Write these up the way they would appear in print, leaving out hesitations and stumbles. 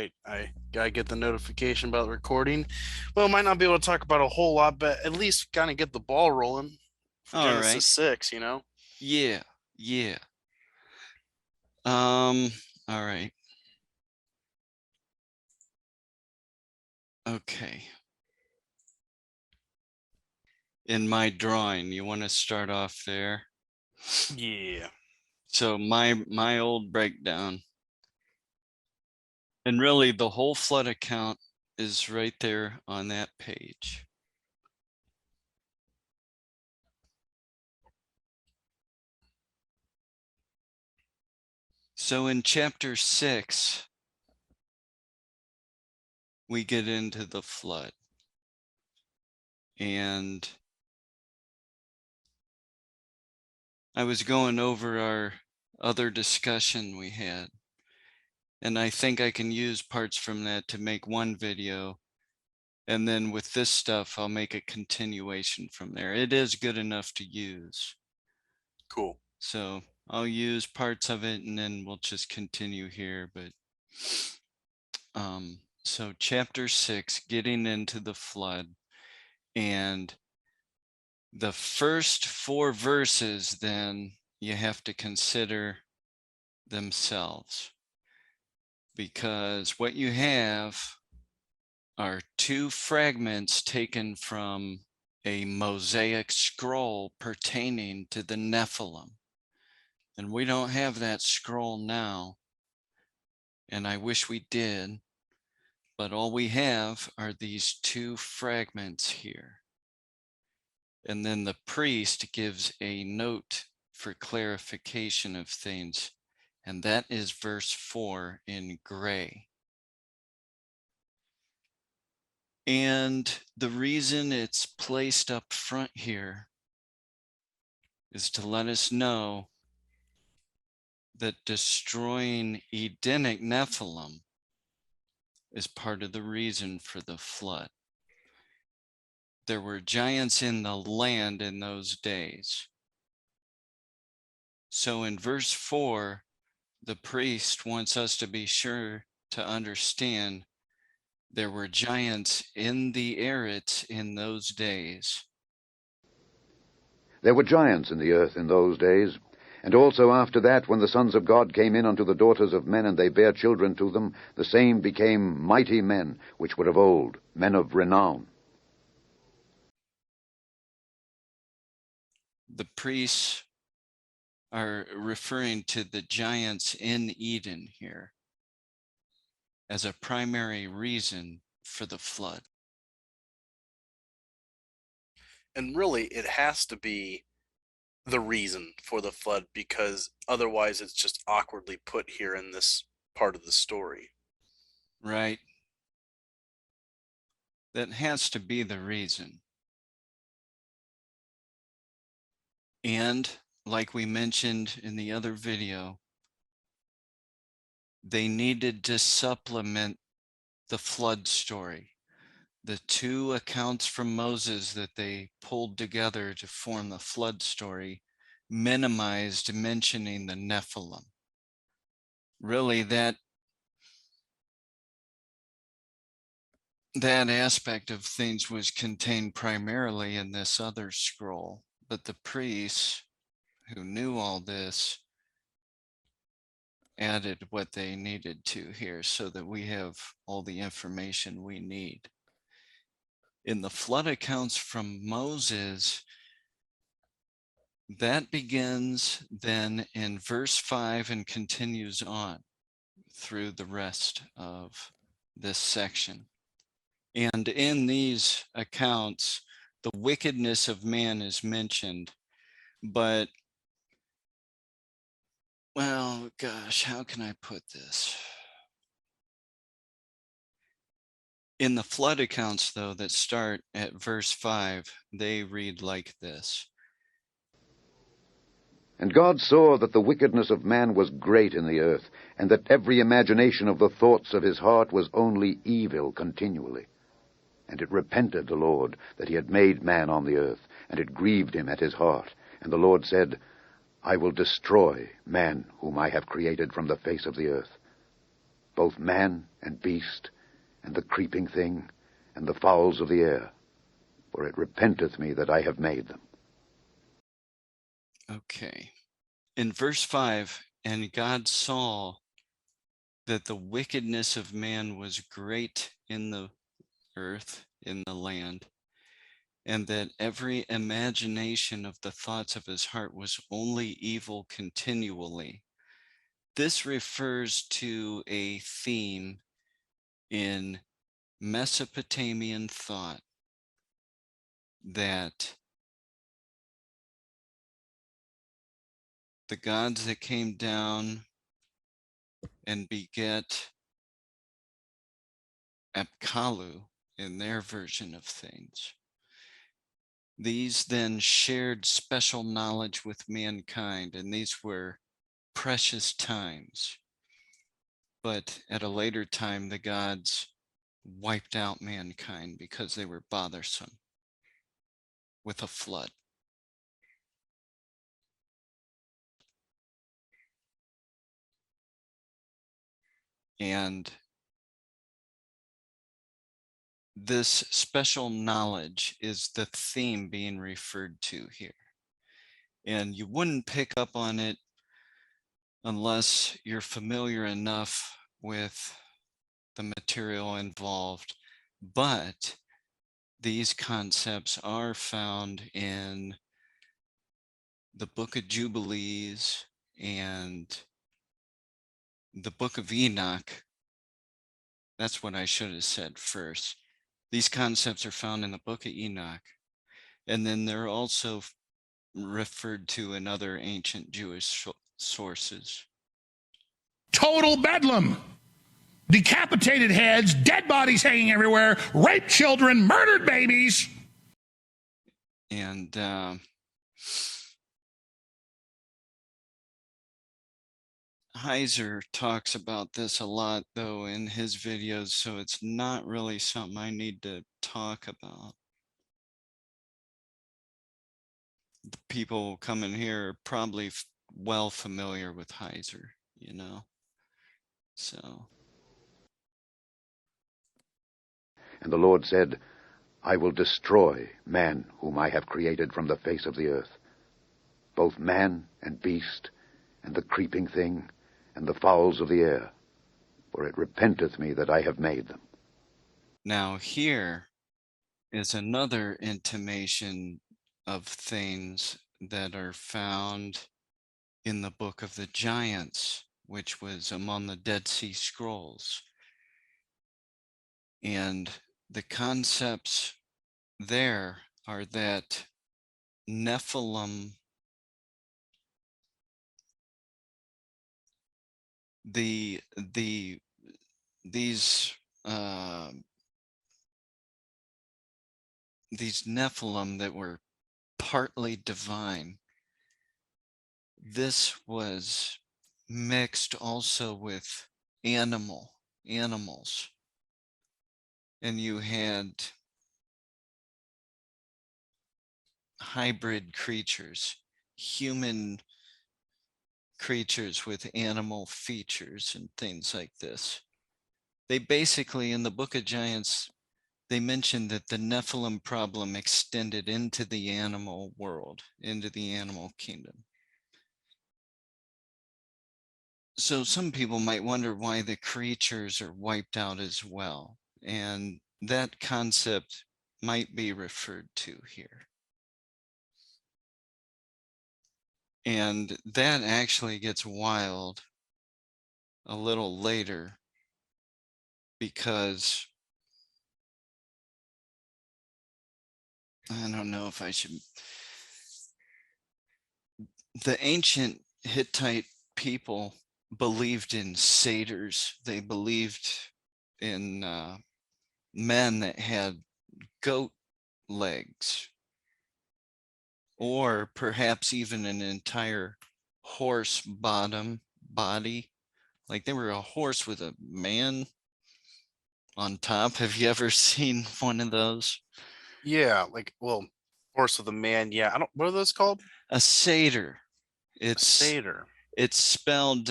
right. I gotta get the notification about the recording. Well, might not be able to talk about a whole lot, but at least kind of get the ball rolling for All right. Genesis 6, you know? Yeah. Yeah. Um, all right. Okay. In my drawing, you want to start off there? Yeah. So my old breakdown, and really the whole flood account is right there on that page. So in chapter 6, we get into the flood. And I was going over our other discussion we had, and I think I can use parts from that to make one video. And then with this stuff, I'll make a continuation from there. It is good enough to use. Cool. So I'll use parts of it and then we'll just continue here. But so chapter 6, getting into the flood, and the first 4 verses, then you have to consider themselves, because what you have are 2 fragments taken from a Mosaic scroll pertaining to the Nephilim. And we don't have that scroll now, and I wish we did, but all we have are these 2 fragments here. And then the priest gives a note for clarification of things, and that is verse 4 in gray. And the reason it's placed up front here is to let us know that destroying Edenic Nephilim is part of the reason for the flood. There were giants in the land in those days. So in verse 4, the priest wants us to be sure to understand there were giants in the Eretz in those days. There were giants in the earth in those days, and also after that, when the sons of God came in unto the daughters of men, and they bare children to them, the same became mighty men, which were of old, men of renown. The priests are referring to the giants in Eden here as a primary reason for the flood. And really, it has to be the reason for the flood, because otherwise it's just awkwardly put here in this part of the story. Right? That has to be the reason. And like we mentioned in the other video, they needed to supplement the flood story. The 2 accounts from Moses that they pulled together to form the flood story minimized mentioning the Nephilim. Really, that aspect of things was contained primarily in this other scroll, but the priests who knew all this added what they needed to here so that we have all the information we need. In the flood accounts from Moses, that begins then in verse 5 and continues on through the rest of this section. And in these accounts, the wickedness of man is mentioned, but, well, gosh, how can I put this? In the flood accounts, though, that start at verse 5, they read like this. And God saw that the wickedness of man was great in the earth, and that every imagination of the thoughts of his heart was only evil continually. And it repented the Lord that he had made man on the earth, and it grieved him at his heart. And the Lord said, I will destroy man whom I have created from the face of the earth, both man and beast, and the creeping thing, and the fowls of the air. For it repenteth me that I have made them. Okay. In verse 5, and God saw that the wickedness of man was great in the earth, in the land, and that every imagination of the thoughts of his heart was only evil continually. This refers to a theme in Mesopotamian thought that the gods that came down and beget Apkallu in their version of things, these then shared special knowledge with mankind, and these were precious times. But at a later time, the gods wiped out mankind because they were bothersome with a flood. And this special knowledge is the theme being referred to here. And you wouldn't pick up on it unless you're familiar enough with the material involved. But these concepts are found in the Book of Jubilees and the Book of Enoch. That's what I should have said first. These concepts are found in the Book of Enoch, and then they're also referred to in other ancient Jewish sources. Total bedlam. Decapitated heads, dead bodies hanging everywhere, raped children, murdered babies. And Heiser talks about this a lot, though, in his videos, so it's not really something I need to talk about. The people coming here are probably well familiar with Heiser, you know, so. And the Lord said, I will destroy man whom I have created from the face of the earth, both man and beast, and the creeping thing, and the fowls of the air, for it repenteth me that I have made them. Now here is another intimation of things that are found in the Book of the Giants, which was among the Dead Sea Scrolls. And the concepts there are that Nephilim, these Nephilim that were partly divine, this was mixed also with animals. And you had hybrid creatures, human creatures with animal features and things like this. They basically, in the Book of Giants, they mentioned that the Nephilim problem extended into the animal world, into the animal kingdom. So some people might wonder why the creatures are wiped out as well. And that concept might be referred to here. And that actually gets wild a little later, because I don't know if I should. The ancient Hittite people believed in satyrs. They believed in men that had goat legs, or perhaps even an entire horse body. Like they were a horse with a man on top. Have you ever seen one of those? Yeah, like, well, horse of the man. Yeah, I don't. What are those called? A satyr. A satyr. It's spelled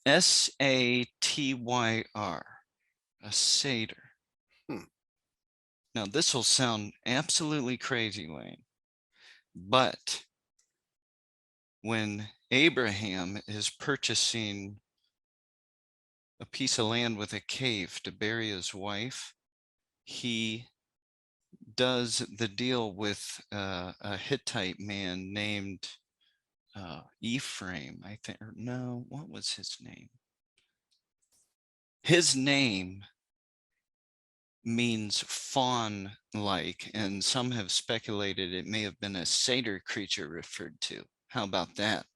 S-A-T-Y-R, a satyr. Hmm. Now, this will sound absolutely crazy, Wayne, but when Abraham is purchasing a piece of land with a cave to bury his wife, he does the deal with a Hittite man named Ephraim, I think, or no, what was his name? His name means fawn-like, and some have speculated it may have been a satyr creature referred to. How about that?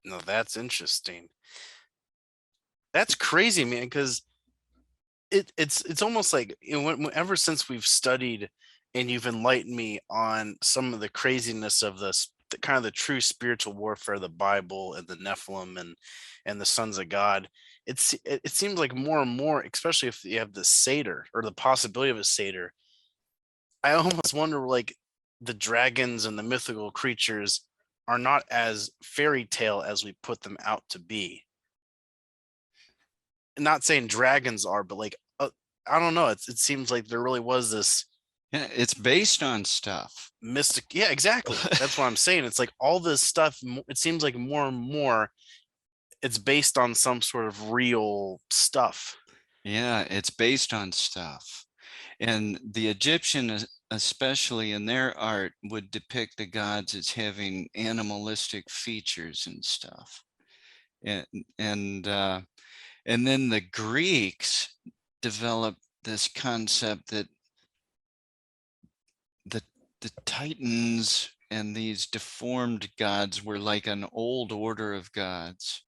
No, that's interesting. That's crazy, man, because it's almost like, you know, ever since we've studied and you've enlightened me on some of the craziness of the kind of the true spiritual warfare of the Bible and the Nephilim and the sons of God, it seems like more and more, especially if you have the satyr or the possibility of a satyr. I almost wonder, like, the dragons and the mythical creatures are not as fairy tale as we put them out to be. Not saying dragons are, but like, I don't know. It seems like there really was this Yeah, it's based on stuff. mystic. Yeah, exactly. That's what I'm saying. It's like all this stuff. It seems like more and more it's based on some sort of real stuff. Yeah, it's based on stuff. And the Egyptian, especially in their art, would depict the gods as having animalistic features and stuff. And and uh, and then the Greeks developed this concept that the Titans and these deformed gods were like an old order of gods,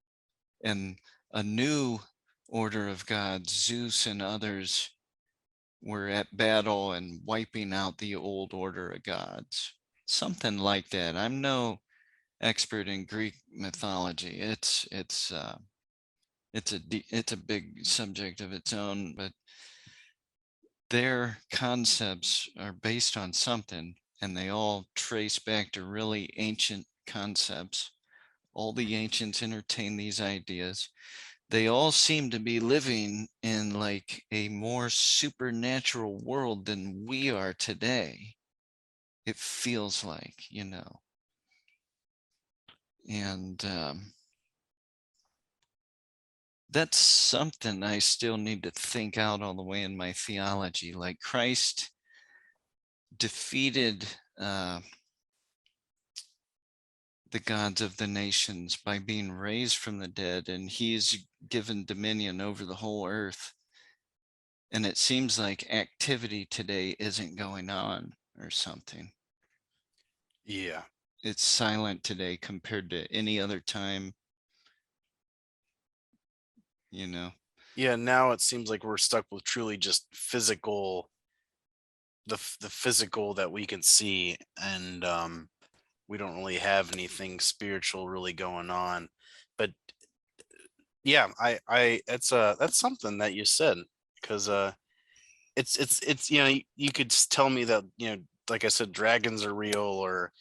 and a new order of gods, Zeus and others, were at battle and wiping out the old order of gods. Something like that. I'm no expert in Greek mythology. It's a big subject of its own, but their concepts are based on something, and they all trace back to really ancient concepts. All the ancients entertained these ideas. They all seem to be living in like a more supernatural world than we are today. It feels like, you know. And that's something I still need to think out all the way in my theology. Like Christ defeated the gods of the nations by being raised from the dead, and he's given dominion over the whole earth. And it seems like activity today isn't going on or something. Yeah. It's silent today compared to any other time, you know. Yeah. Now it seems like we're stuck with truly just physical, the physical that we can see, and we don't really have anything spiritual really going on. But yeah, that's something that you said, because it's you could tell me that, like I said, dragons are real, or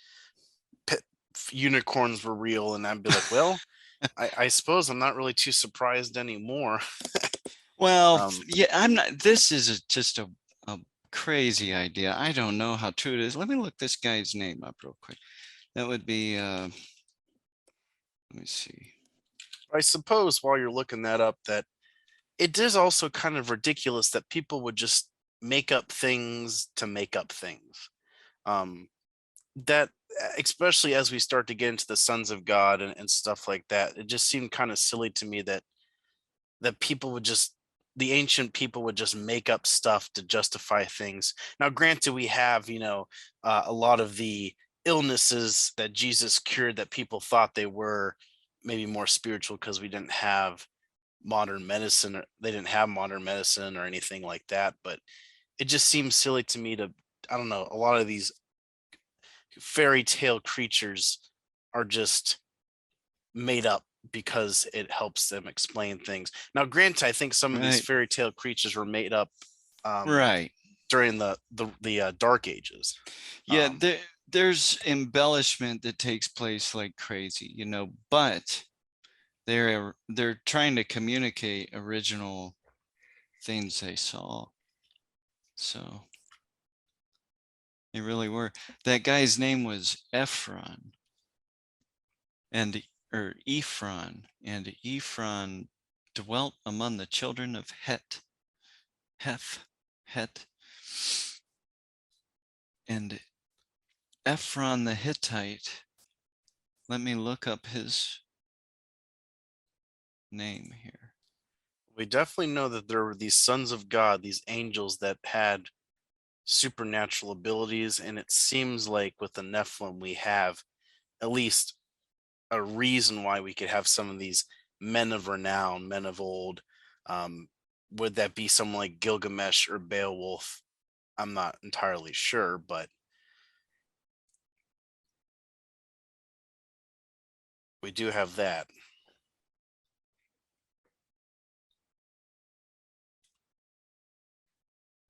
unicorns were real, and I'd be like, well, I suppose I'm not really too surprised anymore. Well, um yeah, I'm not. This is just a crazy idea. I don't know how true it is. Let me look this guy's name up real quick. That would be, let me see. I suppose while you're looking that up, that it is also kind of ridiculous that people would just make up things to make up things. um that Especially as we start to get into the sons of God and stuff like that, it just seemed kind of silly to me that people would just the ancient people would just make up stuff to justify things. Now, granted, we have, a lot of the illnesses that Jesus cured that people thought they were maybe more spiritual because we didn't have modern medicine, or they didn't have modern medicine or anything like that. But it just seems silly to me to, I don't know, a lot of these fairy tale creatures are just made up because it helps them explain things. Now, granted, I think some of these Right, fairy tale creatures were made up right. during the Dark Ages. Yeah, Um, there's embellishment that takes place like crazy, you know, but they're trying to communicate original things they saw. So they really were. That guy's name was Ephron, or Ephron, and Ephron dwelt among the children of Het, and Ephron the Hittite. Let me look up his name here. We definitely know that there were these sons of God, these angels that had supernatural abilities, and it seems like with the Nephilim we have at least a reason why we could have some of these men of renown, men of old. Um, would that be someone like Gilgamesh or Beowulf? I'm not entirely sure, but we do have that.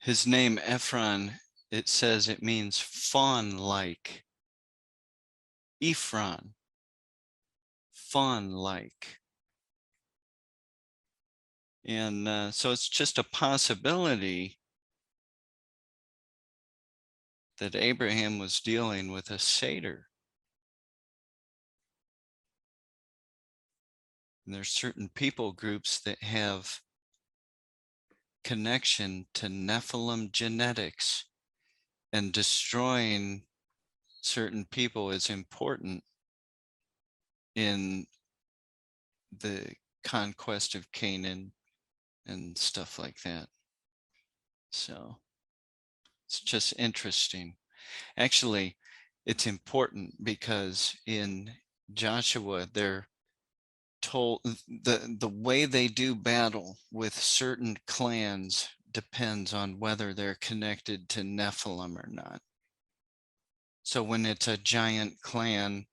His name, Ephron, it says it means fawn-like. Ephron, fawn-like. And so it's just a possibility that Abraham was dealing with a satyr. And there's certain people groups that have connection to Nephilim genetics, and destroying certain people is important in the conquest of Canaan and stuff like that. So it's just interesting. Actually, it's important because in Joshua, they're told the way they do battle with certain clans depends on whether they're connected to Nephilim or not. So when it's a giant clan,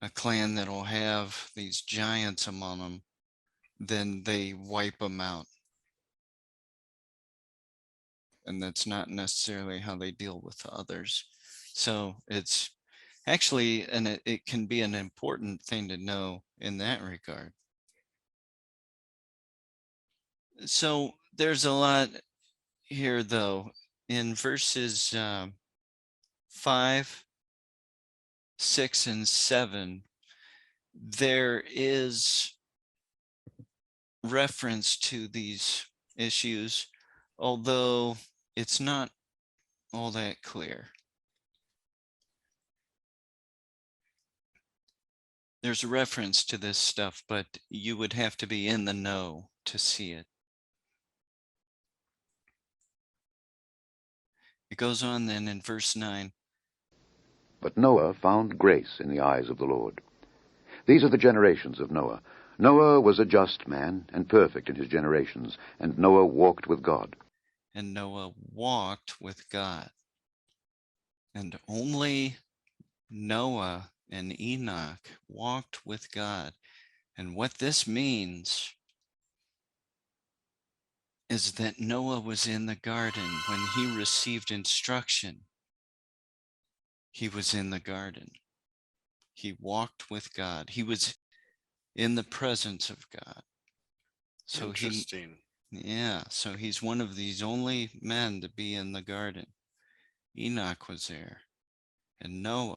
a clan that'll have these giants among them, then they wipe them out. And that's not necessarily how they deal with others. So it's actually, and it can be an important thing to know in that regard. So there's a lot here, though. In verses 5, 6, and 7, there is reference to these issues, although it's not all that clear. There's a reference to this stuff, but you would have to be in the know to see it. It goes on then in verse 9. But Noah found grace in the eyes of the Lord. These are the generations of Noah. Noah was a just man and perfect in his generations, and Noah walked with God. And Noah walked with God. And only Noah and Enoch walked with God. And what this means is that Noah was in the garden when he received instruction. He was in the garden. He walked with God. He was in the presence of God. So Interesting. so he's one of these only men to be in the garden. Enoch was there, and Noah.